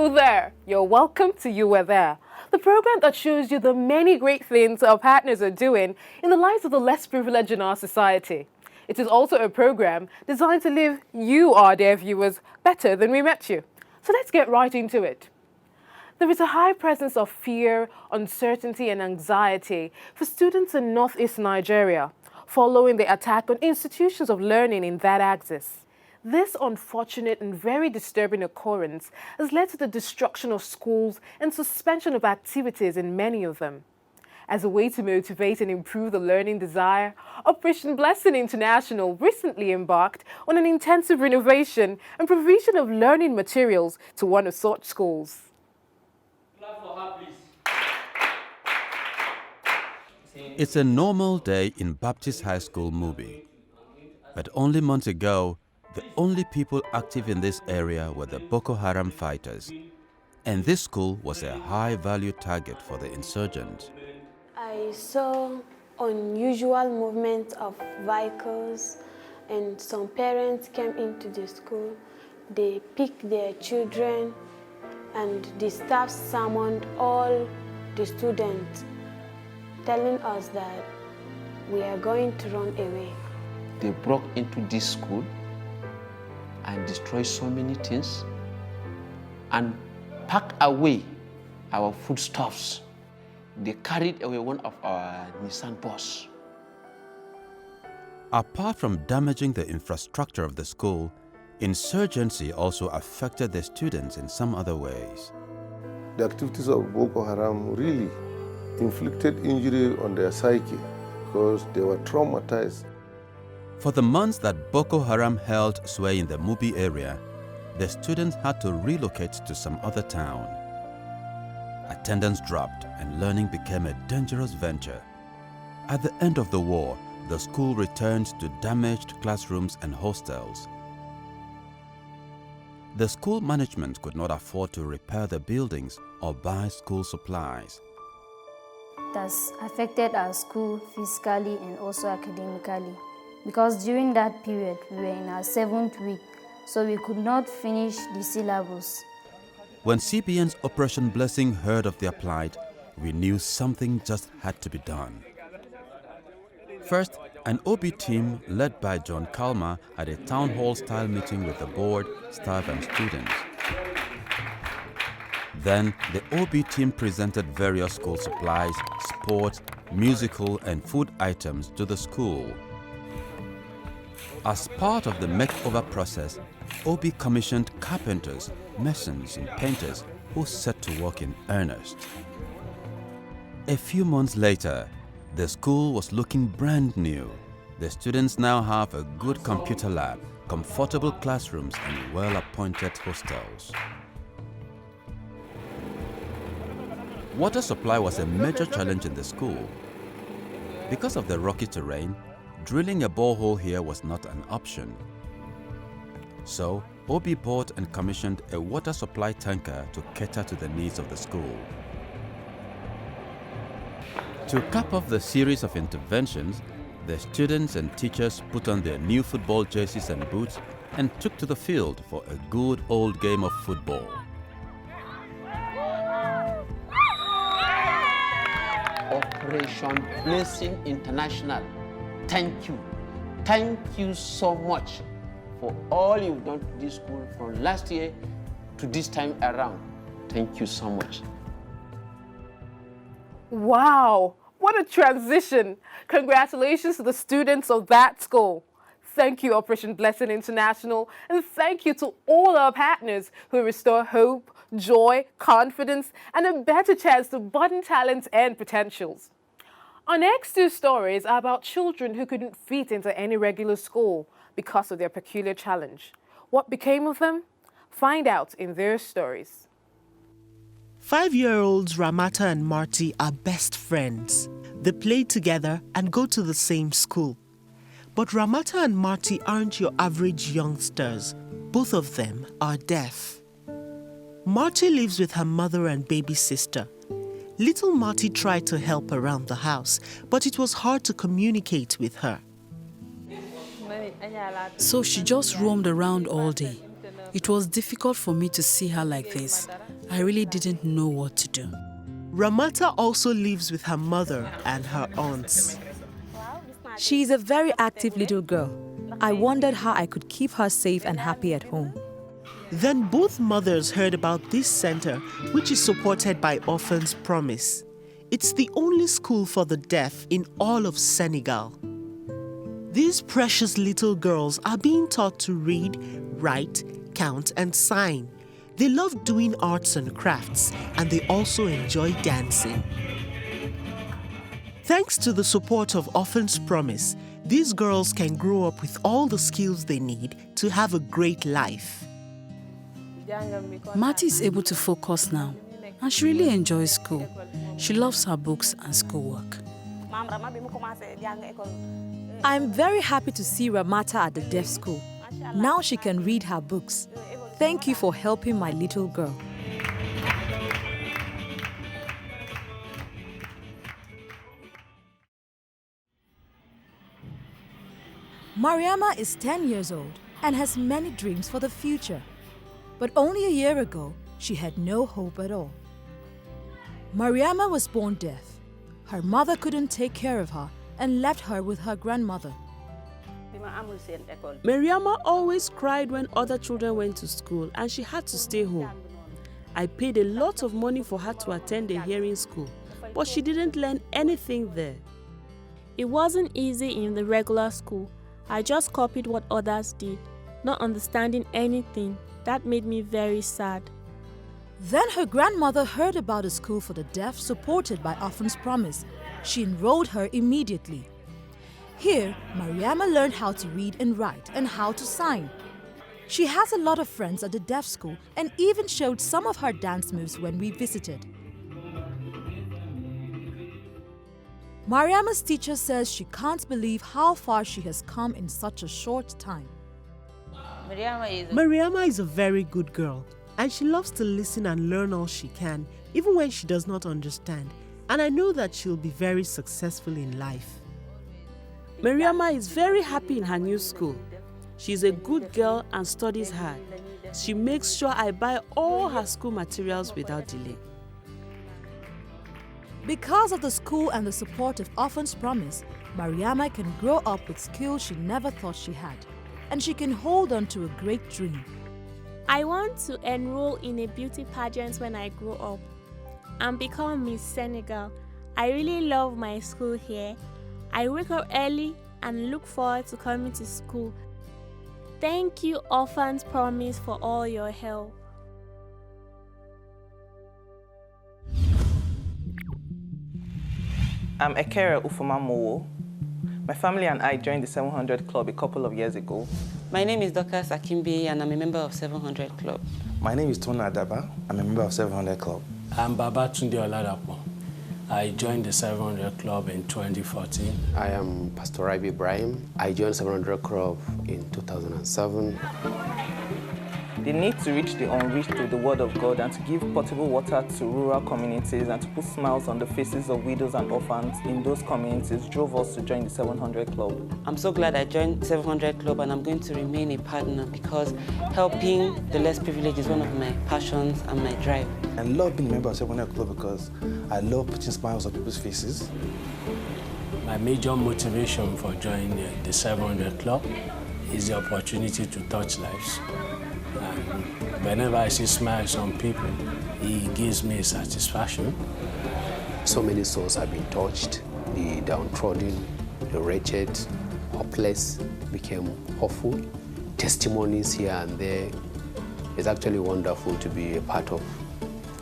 Hello there! You're welcome to You Were There, the program that shows you the many great things our partners are doing in the lives of the less privileged in our society. It is also a program designed to leave you, our dear viewers, better than we met you. So let's get right into it. There is a high presence of fear, uncertainty and anxiety for students in northeast Nigeria following the attack on institutions of learning in that axis. This unfortunate and very disturbing occurrence has led to the destruction of schools and suspension of activities in many of them. As a way to motivate and improve the learning desire, Operation Blessing International recently embarked on an intensive renovation and provision of learning materials to one of such schools. Clap for her, please. It's a normal day in Baptist High School, Mubi. But only months ago, the only people active in this area were the Boko Haram fighters. And this school was a high-value target for the insurgents. I saw unusual movement of vehicles, and some parents came into the school. They picked their children, and the staff summoned all the students, telling us that we are going to run away. They broke into this school and destroyed so many things and packed away our foodstuffs. They carried away one of our Nissan bus. Apart from damaging the infrastructure of the school, insurgency also affected the students in some other ways. The activities of Boko Haram really inflicted injury on their psyche because they were traumatized. For the months that Boko Haram held sway in the Mubi area, the students had to relocate to some other town. Attendance dropped and learning became a dangerous venture. At the end of the war, the school returned to damaged classrooms and hostels. The school management could not afford to repair the buildings or buy school supplies. It has affected our school physically and also academically, because during that period we were in our 7th week, so we could not finish the syllabus. When CBN's Operation Blessing heard of their plight, we knew something just had to be done. First, an OB team led by John Kalma had a town hall-style meeting with the board, staff and students. Then, the OB team presented various school supplies, sports, musical and food items to the school. As part of the makeover process, OB commissioned carpenters, masons and painters who set to work in earnest. A few months later, the school was looking brand new. The students now have a good computer lab, comfortable classrooms and well-appointed hostels. Water supply was a major challenge in the school. Because of the rocky terrain, drilling a borehole here was not an option. So, OB bought and commissioned a water supply tanker to cater to the needs of the school. To cap off the series of interventions, the students and teachers put on their new football jerseys and boots and took to the field for a good old game of football. Operation Blessing International, thank you. Thank you so much for all you've done to this school from last year to this time around. Thank you so much. Wow, what a transition! Congratulations to the students of that school. Thank you, Operation Blessing International, and thank you to all our partners who restore hope, joy, confidence, and a better chance to budding talents and potentials. Our next 2 stories are about children who couldn't fit into any regular school because of their peculiar challenge. What became of them? Find out in their stories. 5-year-olds Ramata and Marty are best friends. They play together and go to the same school. But Ramata and Marty aren't your average youngsters. Both of them are deaf. Marty lives with her mother and baby sister. Little Marty tried to help around the house, but it was hard to communicate with her. So she just roamed around all day. It was difficult for me to see her like this. I really didn't know what to do. Ramata also lives with her mother and her aunts. She is a very active little girl. I wondered how I could keep her safe and happy at home. Then both mothers heard about this center, which is supported by Orphans Promise. It's the only school for the deaf in all of Senegal. These precious little girls are being taught to read, write, count, and sign. They love doing arts and crafts, and they also enjoy dancing. Thanks to the support of Orphans Promise, these girls can grow up with all the skills they need to have a great life. Marty is able to focus now, and she really enjoys school. She loves her books and schoolwork. I'm very happy to see Ramata at the deaf school. Now she can read her books. Thank you for helping my little girl. Mariama is 10 years old and has many dreams for the future. But only a year ago, she had no hope at all. Mariama was born deaf. Her mother couldn't take care of her and left her with her grandmother. Mariama always cried when other children went to school and she had to stay home. I paid a lot of money for her to attend a hearing school, but she didn't learn anything there. It wasn't easy in the regular school. I just copied what others did, not understanding anything. That made me very sad. Then her grandmother heard about a school for the deaf supported by Orphans Promise. She enrolled her immediately. Here, Mariama learned how to read and write and how to sign. She has a lot of friends at the deaf school and even showed some of her dance moves when we visited. Mariama's teacher says she can't believe how far she has come in such a short time. Mariama is a very good girl, and she loves to listen and learn all she can, even when she does not understand. And I know that she'll be very successful in life. Mariama is very happy in her new school. She's a good girl and studies hard. She makes sure I buy all her school materials without delay. Because of the school and the support of Orphans Promise, Mariama can grow up with skills she never thought she had. And she can hold on to a great dream. I want to enroll in a beauty pageant when I grow up and become Miss Senegal. I really love my school here. I wake up early and look forward to coming to school. Thank you, Orphans Promise, for all your help. I'm Ekere Ufumamowo. My family and I joined the 700 Club a couple of years ago. My name is Dr. Sakimbe and I'm a member of 700 Club. My name is Tona Adaba. I'm a member of 700 Club. I'm Babatunde Oladapo. I joined the 700 Club in 2014. I am Pastor Rabi Ibrahim. I joined 700 Club in 2007. The need to reach the unreached with the word of God and to give potable water to rural communities and to put smiles on the faces of widows and orphans in those communities drove us to join the 700 Club. I'm so glad I joined 700 Club and I'm going to remain a partner because helping the less privileged is one of my passions and my drive. I love being a member of 700 Club because I love putting smiles on people's faces. My major motivation for joining the 700 Club is the opportunity to touch lives. Whenever I see smiles on people, it gives me satisfaction. So many souls have been touched. The downtrodden, the wretched, hopeless became hopeful. Testimonies here and there. It's actually wonderful to be a part of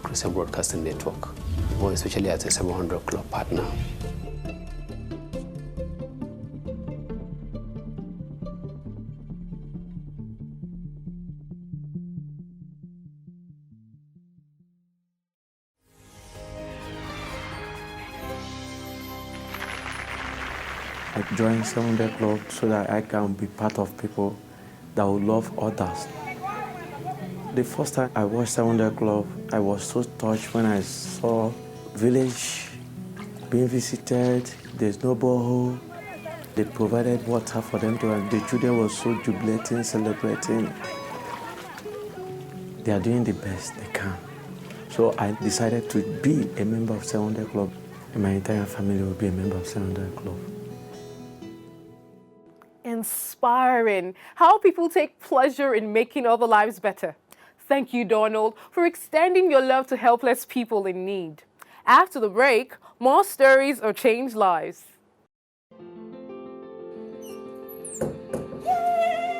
Christian Broadcasting Network, more especially as a 700 Club partner. I joined 700 Club so that I can be part of people that will love others. The first time I watched 700 Club, I was so touched when I saw village being visited. There's no borehole. They provided water for them to, and the children were so jubilating, celebrating. They are doing the best they can. So I decided to be a member of 700 Club, and my entire family will be a member of 700 Club. Inspiring how people take pleasure in making other lives better. Thank you, Donald, for extending your love to helpless people in need. After the break, more stories of changed lives.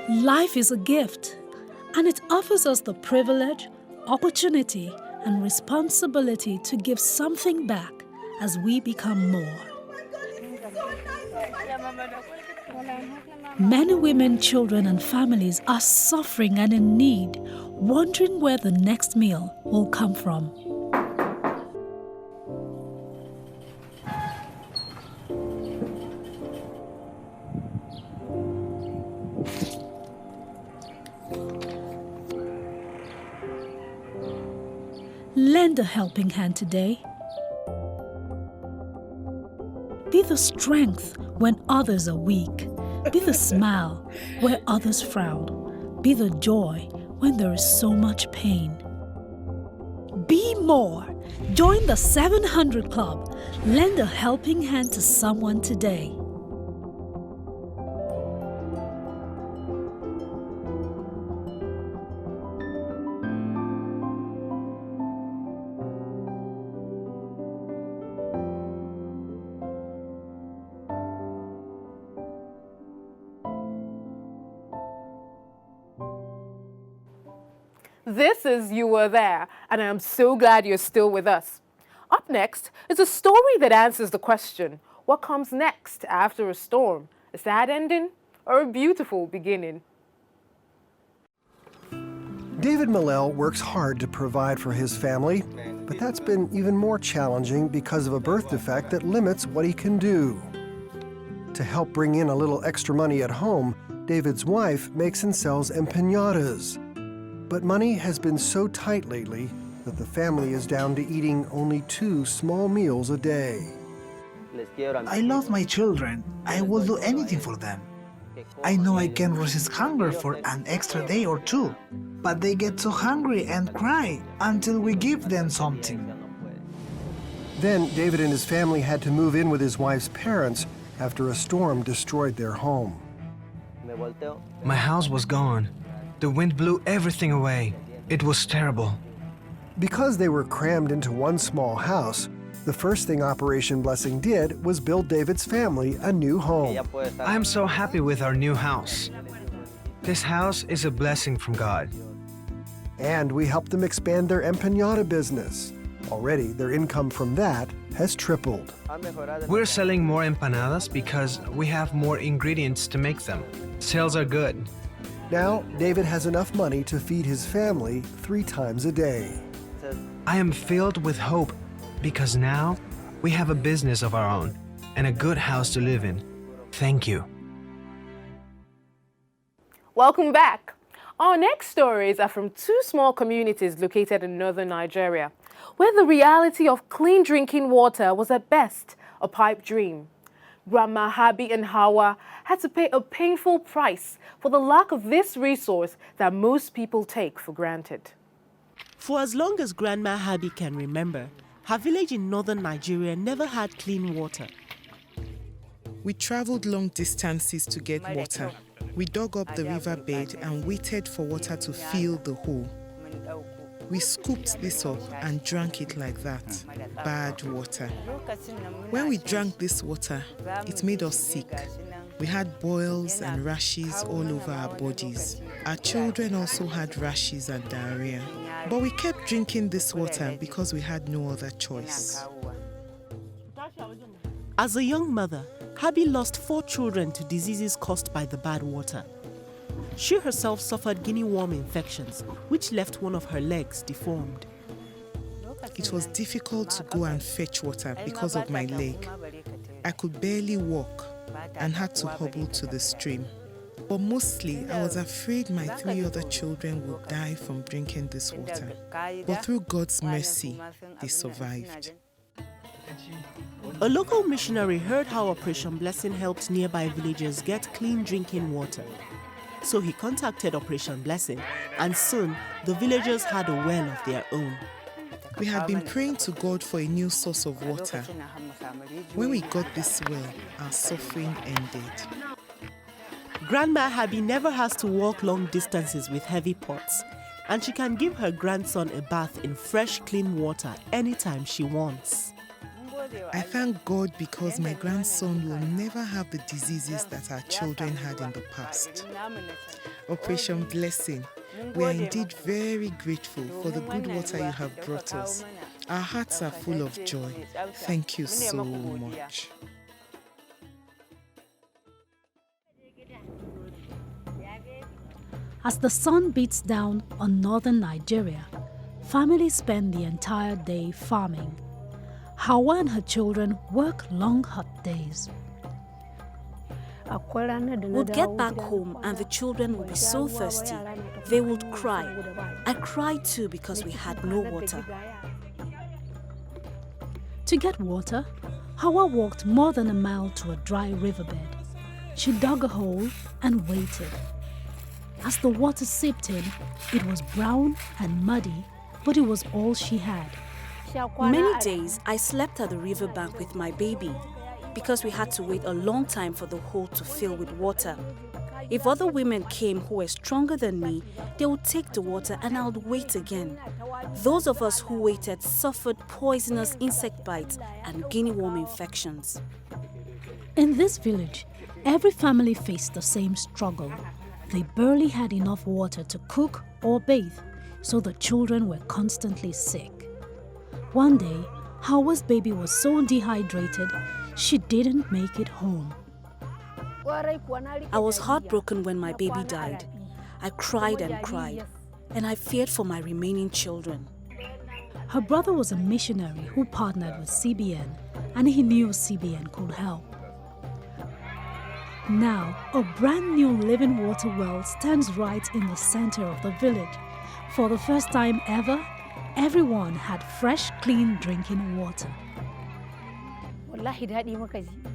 Life is a gift, and it offers us the privilege, opportunity, and responsibility to give something back as we become more. Many women, children, and families are suffering and in need, wondering where the next meal will come from. Lend a helping hand today. Be the strength when others are weak. Be the smile where others frown. Be the joy when there is so much pain. Be more. Join the 700 Club. Lend a helping hand to someone today. This is You Were There, and I'm so glad you're still with us. Up next is a story that answers the question, what comes next after a storm? A sad ending or a beautiful beginning? David Millell works hard to provide for his family, but that's been even more challenging because of a birth defect that limits what he can do. To help bring in a little extra money at home, David's wife makes and sells empanadas. But money has been so tight lately that the family is down to eating only 2 small meals a day. I love my children. I will do anything for them. I know I can resist hunger for an extra day or 2, but they get so hungry and cry until we give them something. Then David and his family had to move in with his wife's parents after a storm destroyed their home. My house was gone. The wind blew everything away. It was terrible. Because they were crammed into one small house, the first thing Operation Blessing did was build David's family a new home. I am so happy with our new house. This house is a blessing from God. And we helped them expand their empanada business. Already, their income from that has tripled. We're selling more empanadas because we have more ingredients to make them. Sales are good. Now, David has enough money to feed his family 3 times a day. I am filled with hope because now we have a business of our own and a good house to live in. Thank you. Welcome back. Our next stories are from 2 small communities located in northern Nigeria, where the reality of clean drinking water was at best a pipe dream. Grandma Habi and Hawa had to pay a painful price for the lack of this resource that most people take for granted. For as long as Grandma Habi can remember, her village in northern Nigeria never had clean water. We traveled long distances to get water. We dug up the riverbed and waited for water to fill the hole. We scooped this up and drank it like that. Bad water. When we drank this water, it made us sick. We had boils and rashes all over our bodies. Our children also had rashes and diarrhea. But we kept drinking this water because we had no other choice. As a young mother, Habi lost 4 children to diseases caused by the bad water. She herself suffered guinea worm infections, which left one of her legs deformed. It was difficult to go and fetch water because of my leg. I could barely walk and had to hobble to the stream. But mostly, I was afraid my 3 other children would die from drinking this water. But through God's mercy, they survived. A local missionary heard how Operation Blessing helped nearby villagers get clean drinking water. So he contacted Operation Blessing, and soon the villagers had a well of their own. We had been praying to God for a new source of water. When we got this well, our suffering ended. Grandma Habi never has to walk long distances with heavy pots, and she can give her grandson a bath in fresh, clean water anytime she wants. I thank God because my grandson will never have the diseases that our children had in the past. Operation Blessing, we are indeed very grateful for the good water you have brought us. Our hearts are full of joy. Thank you so much. As the sun beats down on northern Nigeria, families spend the entire day farming. Hawa and her children work long, hot days. We'll get back home and the children will be so thirsty. They would cry. I cried too because we had no water. To get water, Hawa walked more than a mile to a dry riverbed. She dug a hole and waited. As the water seeped in, it was brown and muddy, but it was all she had. Many days I slept at the riverbank with my baby because we had to wait a long time for the hole to fill with water. If other women came who were stronger than me, they would take the water and I would wait again. Those of us who waited suffered poisonous insect bites and guinea worm infections. In this village, every family faced the same struggle. They barely had enough water to cook or bathe, so the children were constantly sick. One day, Hawa's baby was so dehydrated, she didn't make it home. I was heartbroken when my baby died. I cried and cried, and I feared for my remaining children. Her brother was a missionary who partnered with CBN, and he knew CBN could help. Now, a brand new living water well stands right in the center of the village. For the first time ever, everyone had fresh, clean drinking water.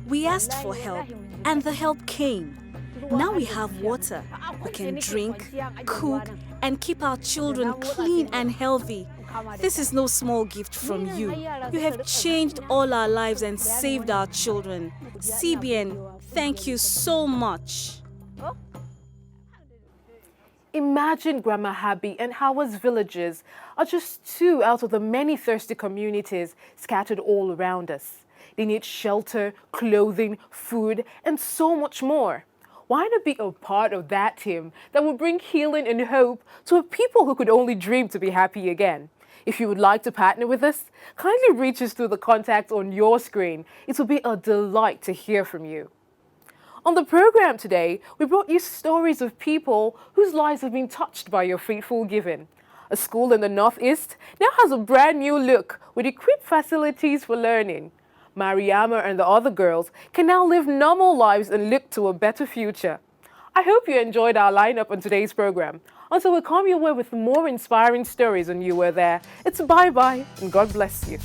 We asked for help, and the help came. Now we have water. We can drink, cook, and keep our children clean and healthy. This is no small gift from you. You have changed all our lives and saved our children. CBN, thank you so much. Imagine Grandma Habi and Hawa's villages are just two out of the many thirsty communities scattered all around us. They need shelter, clothing, food, and so much more. Why not be a part of that team that will bring healing and hope to a people who could only dream to be happy again? If you would like to partner with us, kindly reach us through the contacts on your screen. It will be a delight to hear from you. On the program today, we brought you stories of people whose lives have been touched by your faithful giving. A school in the Northeast now has a brand new look with equipped facilities for learning. Mariama and the other girls can now live normal lives and look to a better future. I hope you enjoyed our lineup on today's program. Until we come your way with more inspiring stories on You Were There, it's bye-bye and God bless you.